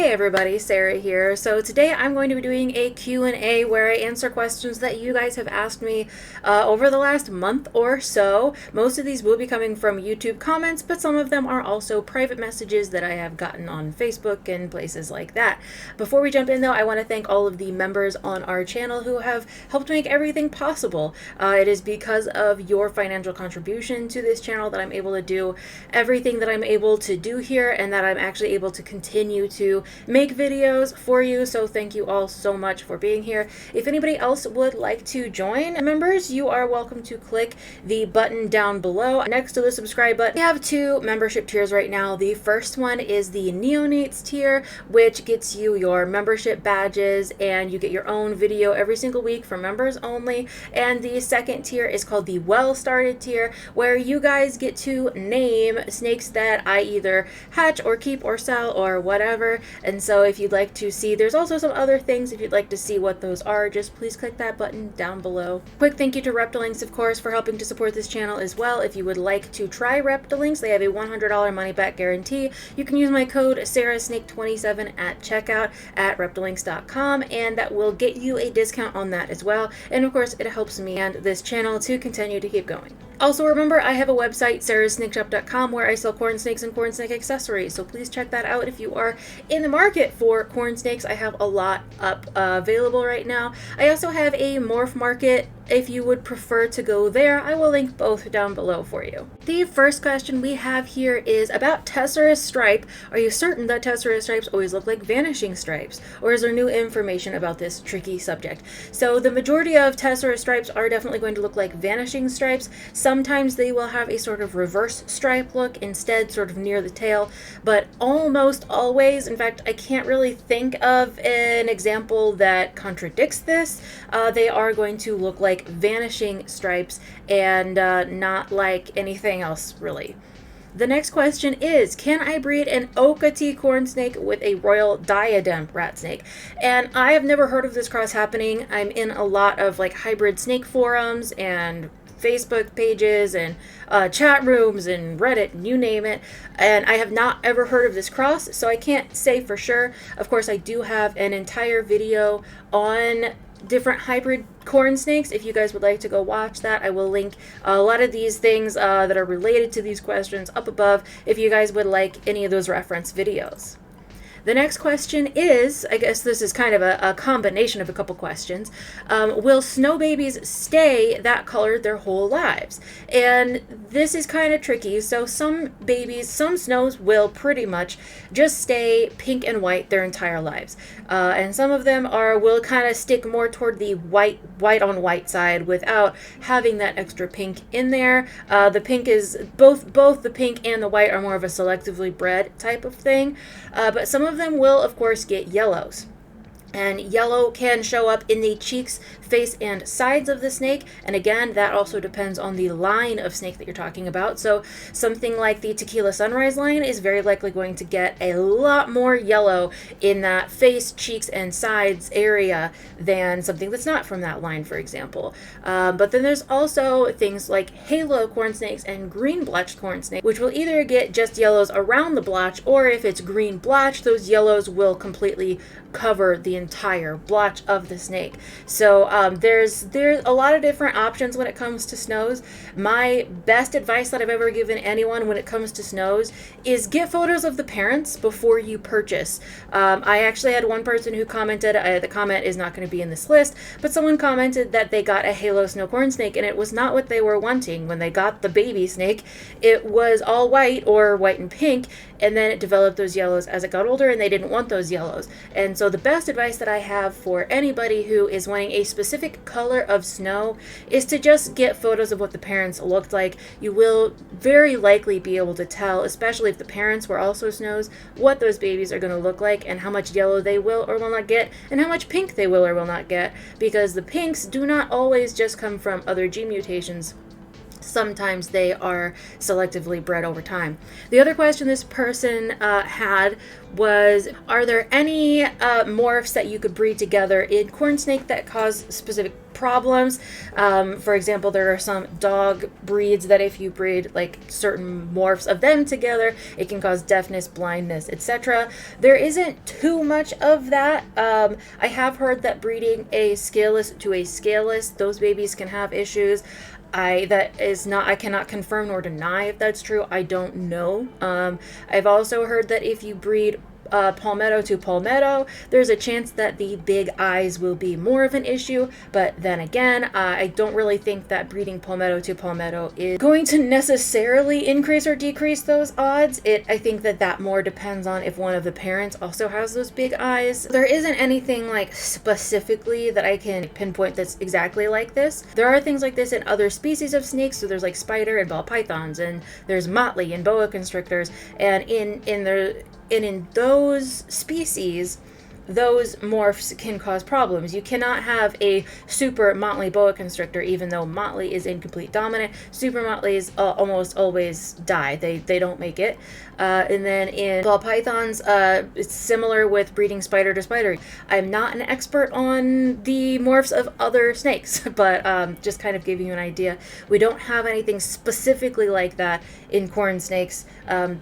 Hey everybody, Sarah here. So today I'm going to be doing a Q&A where I answer questions that you guys have asked me over the last month or so. Most of these will be coming from YouTube comments, but some of them are also private messages that I have gotten on Facebook and places like that. Before we jump in though, I want to thank all of the members on our channel who have helped make everything possible. It is because of your financial contribution to this channel that I'm able to do everything that I'm able to do here and that I'm actually able to continue to make videos for you. So thank you all so much for being here. If anybody else would like to join members, you are welcome to click the button down below next to the subscribe button. We have two membership tiers right now. The first one is the Neonates tier, which gets you your membership badges and you get your own video every single week for members only. And the second tier is called the Well Started tier, where you guys get to name snakes that I either hatch or keep or sell or whatever. And so if you'd like to see, there's also some other things. If you'd like to see what those are, just please click that button down below. Quick thank you to Reptilinks, of course, for helping to support this channel as well. If you would like to try Reptilinks, they have a $100 money back guarantee. You can use my code SarahSnake27 at checkout at Reptilinks.com, and that will get you a discount on that as well. And of course, it helps me and this channel to continue to keep going. Also remember, I have a website, sarahsnakeshop.com, where I sell corn snakes and corn snake accessories, so please check that out if you are in the market for corn snakes. I have a lot up available right now. I also have a morph market if you would prefer to go there. I will link both down below for you. The first question we have here is about Tesseract stripe. Are you certain that Tesseract stripes always look like vanishing stripes, or is there new information about this tricky subject? So the majority of Tesseract stripes are definitely going to look like vanishing stripes. Sometimes they will have a sort of reverse stripe look instead, sort of near the tail, but almost always, in fact, I can't really think of an example that contradicts this. They are going to look like vanishing stripes and not like anything else really. The next question is, can I breed an Okatee corn snake with a royal diadem rat snake? And I have never heard of this cross happening. I'm in a lot of like hybrid snake forums and Facebook pages and chat rooms and Reddit, and you name it, and I have not ever heard of this cross, so I can't say for sure. Of course, I do have an entire video on different hybrid corn snakes. If you guys would like to go watch that, I will link a lot of these things that are related to these questions up above if you guys would like any of those reference videos. The next question is, I guess this is kind of a combination of a couple questions. Will snow babies stay that colored their whole lives? And this is kind of tricky. So some babies, some snows will pretty much just stay pink and white their entire lives. And some of them will kind of stick more toward the white on white side without having that extra pink in there. The pink is, both the pink and the white are more of a selectively bred type of thing. But some of them will, of course, get yellows. And yellow can show up in the cheeks, face, and sides of the snake. And again, that also depends on the line of snake that you're talking about. So something like the Tequila Sunrise line is very likely going to get a lot more yellow in that face, cheeks, and sides area than something that's not from that line, for example. But then there's also things like halo corn snakes and green blotched corn snake, which will either get just yellows around the blotch, or if it's green blotched, those yellows will completely cover the entire blotch of the snake. So there's a lot of different options when it comes to snows. My best advice that I've ever given anyone when it comes to snows is get photos of the parents before you purchase. I actually had one person who commented, the comment is not going to be in this list, but someone commented that they got a halo snow corn snake and it was not what they were wanting. When they got the baby snake, it was all white or white and pink, and then it developed those yellows as it got older and they didn't want those yellows. And so the best advice that I have for anybody who is wanting a specific color of snow is to just get photos of what the parents looked like. You will very likely be able to tell, especially if the parents were also snows, what those babies are going to look like and how much yellow they will or will not get and how much pink they will or will not get, because the pinks do not always just come from other gene mutations. sometimes they are selectively bred over time. The other question this person had was, are there any morphs that you could breed together in corn snake that cause specific problems? For example, there are some dog breeds that if you breed like certain morphs of them together, it can cause deafness, blindness, etc. There isn't too much of that. I have heard that breeding a scaleless to a scaleless, those babies can have issues. I cannot confirm nor deny if that's true. I don't know. I've also heard that if you breed palmetto to palmetto, there's a chance that the big eyes will be more of an issue, but then again, I don't really think that breeding palmetto to palmetto is going to necessarily increase or decrease those odds. I think that more depends on if one of the parents also has those big eyes. There isn't anything like specifically that I can pinpoint that's exactly like this. There are things like this in other species of snakes, so there's like spider and ball pythons, and there's motley and boa constrictors, and in those species, those morphs can cause problems. You cannot have a super motley boa constrictor, even though motley is incomplete dominant. Super motleys almost always die. They don't make it. And then in ball pythons, it's similar with breeding spider to spider. I'm not an expert on the morphs of other snakes, but just kind of giving you an idea. We don't have anything specifically like that in corn snakes.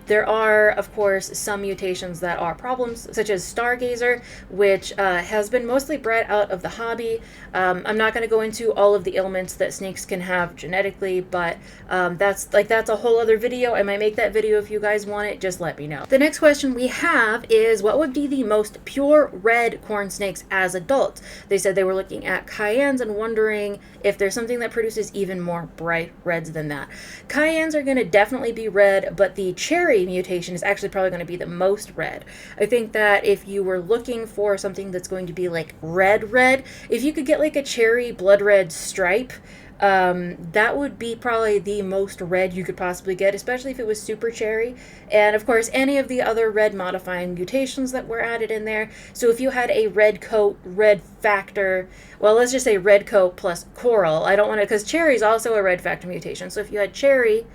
There are, of course, some mutations that are problems, such as stargazer, which has been mostly bred out of the hobby. I'm not going to go into all of the ailments that snakes can have genetically, but that's a whole other video. I might make that video if you guys want it. Just let me know. The next question we have is, what would be the most pure red corn snakes as adults? They said they were looking at Cayennes and wondering if there's something that produces even more bright reds than that. Cayennes are going to definitely be red, but the cherry mutation is actually probably going to be the most red. I think that if you were looking for something that's going to be like red, if you could get like a cherry blood red stripe, that would be probably the most red you could possibly get, especially if it was super cherry. And of course, any of the other red modifying mutations that were added in there. So if you had a red coat, red factor, well, let's just say red coat plus coral. I don't want to, because cherry is also a red factor mutation. So if you had cherry,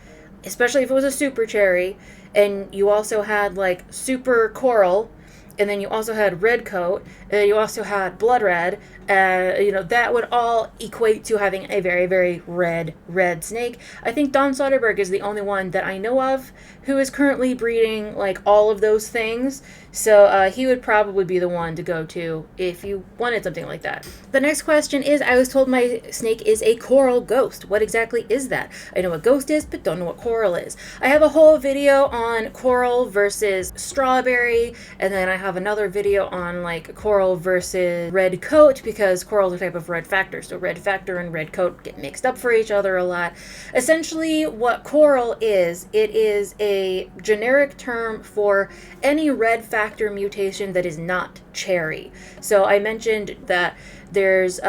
especially if it was a super cherry, and you also had like super coral, and then you also had red coat, and you also had blood red, that would all equate to having a very, very red snake. I think Don Soderberg is the only one that I know of who is currently breeding like all of those things. So he would probably be the one to go to if you wanted something like that. The next question is, I was told my snake is a coral ghost. What exactly is that? I know what ghost is, but don't know what coral is. I have a whole video on coral versus strawberry, and then I have another video on like coral versus red coat, because coral is a type of red factor. So red factor and red coat get mixed up for each other a lot. Essentially, what coral is, it is a generic term for any red factor mutation that is not cherry. So I mentioned that there's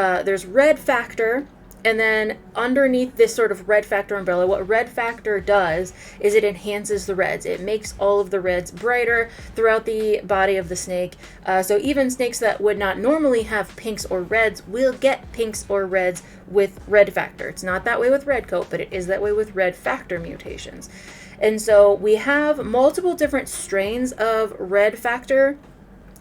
red factor, and then underneath this sort of red factor umbrella, what red factor does is it enhances the reds. It makes all of the reds brighter throughout the body of the snake. So even snakes that would not normally have pinks or reds will get pinks or reds with red factor. It's not that way with red coat, but it is that way with red factor mutations. And so we have multiple different strains of red factor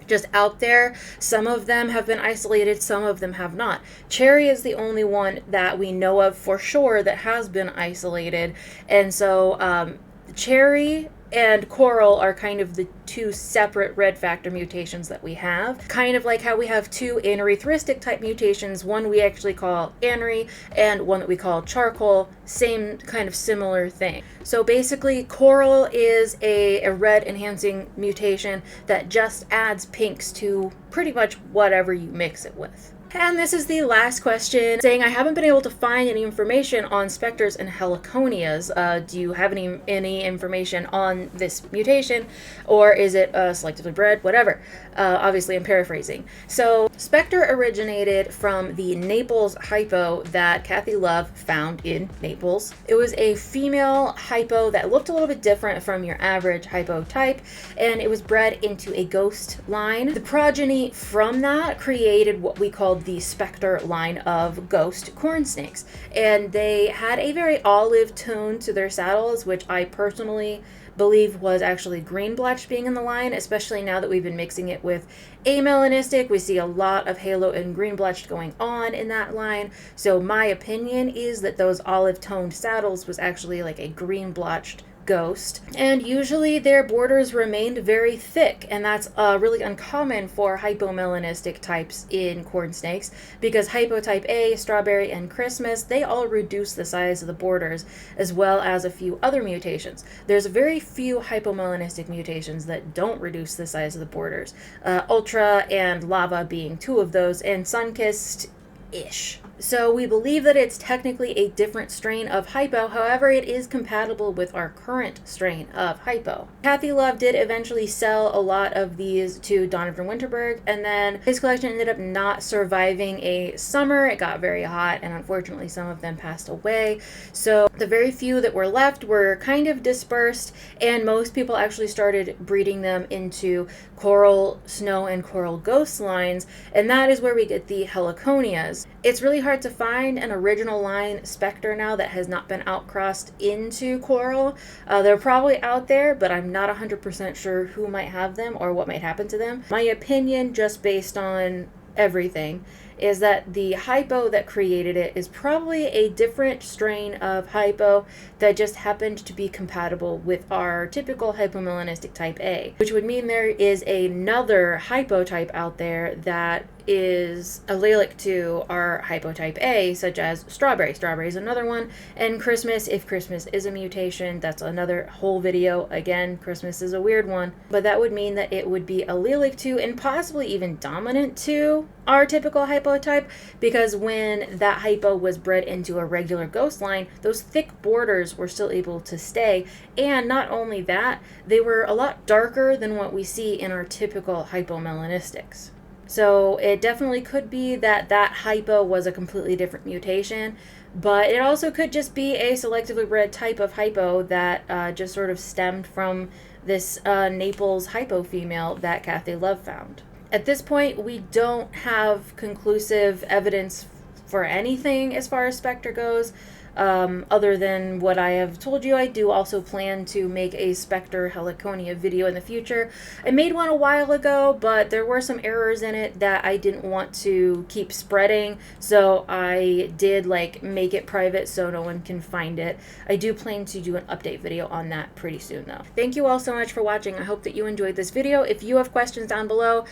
just out there. Some of them have been isolated, some of them have not. Cherry is the only one that we know of for sure that has been isolated. And so cherry and coral are kind of the two separate red factor mutations that we have. Kind of like how we have two anerythristic type mutations, one we actually call anery and one that we call charcoal, same kind of similar thing. So basically, coral is a red enhancing mutation that just adds pinks to pretty much whatever you mix it with. And this is the last question, saying, I haven't been able to find any information on specters and heliconias. Do you have any information on this mutation, or is it selectively bred? Whatever. Obviously, I'm paraphrasing. So, specter originated from the Naples hypo that Kathy Love found in Naples. It was a female hypo that looked a little bit different from your average hypo type, and it was bred into a ghost line. The progeny from that created what we call of the Spectre line of ghost corn snakes. And they had a very olive tone to their saddles, which I personally believe was actually green bletched being in the line, especially now that we've been mixing it with amelanistic. We see a lot of halo and green bletched going on in that line. So my opinion is that those olive toned saddles was actually like a green blotched ghost, and usually their borders remained very thick, and that's really uncommon for hypomelanistic types in corn snakes, because hypotype A, strawberry, and Christmas, they all reduce the size of the borders, as well as a few other mutations. There's very few hypomelanistic mutations that don't reduce the size of the borders, Ultra and Lava being two of those, and Sunkissed-ish. So we believe that it's technically a different strain of hypo, however it is compatible with our current strain of hypo. Kathy Love did eventually sell a lot of these to Donovan Winterberg, and then his collection ended up not surviving a summer. It got very hot, and unfortunately some of them passed away. So the very few that were left were kind of dispersed, and most people actually started breeding them into coral snow and coral ghost lines, and that is where we get the heliconias. It's really hard to find an original line Spectre now that has not been outcrossed into coral. They're probably out there, but I'm not 100% sure who might have them or what might happen to them. My opinion, just based on everything, is that the hypo that created it is probably a different strain of hypo that just happened to be compatible with our typical hypomelanistic type A, which would mean there is another hypo type out there that is allelic to our hypotype A, such as strawberry. Strawberry is another one, and Christmas, if Christmas is a mutation, that's another whole video. Again, Christmas is a weird one, but that would mean that it would be allelic to and possibly even dominant to our typical hypotype, because when that hypo was bred into a regular ghost line, those thick borders were still able to stay, and not only that, they were a lot darker than what we see in our typical hypomelanistics. So it definitely could be that that hypo was a completely different mutation, but it also could just be a selectively bred type of hypo that just sort of stemmed from this Naples hypo female that Kathy Love found. At this point, we don't have conclusive evidence for anything as far as Spectre goes. Other than what I have told you. I do also plan to make a Spectre heliconia video in the future. I made one a while ago, but there were some errors in it that I didn't want to keep spreading, so I did make it private so no one can find it. I do plan to do an update video on that pretty soon though. Thank you all so much for watching. I hope that you enjoyed this video. If you have questions down below,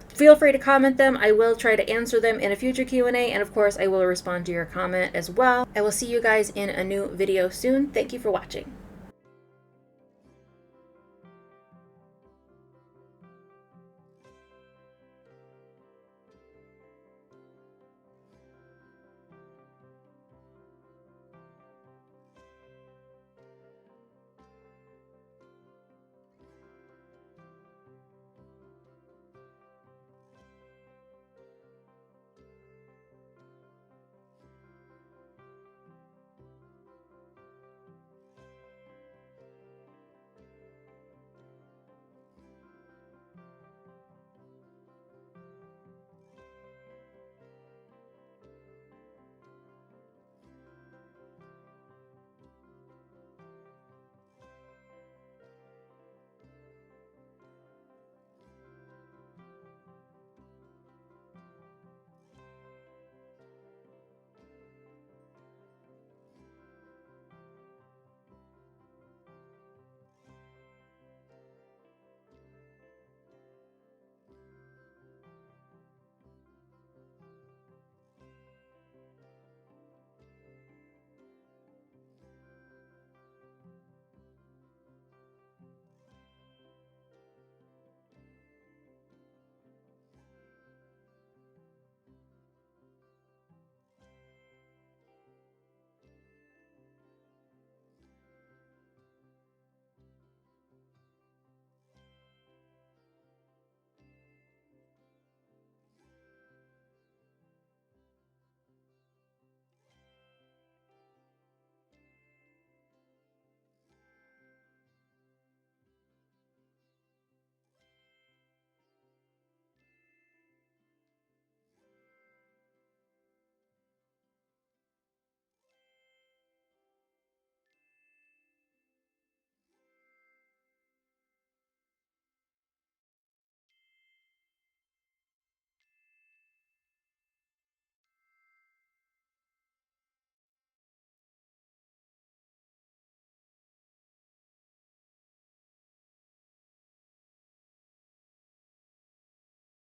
feel free to comment them. I will try to answer them in a future Q&A, and of course I will respond to your comment as well. I will see you guys in a new video soon. Thank you for watching.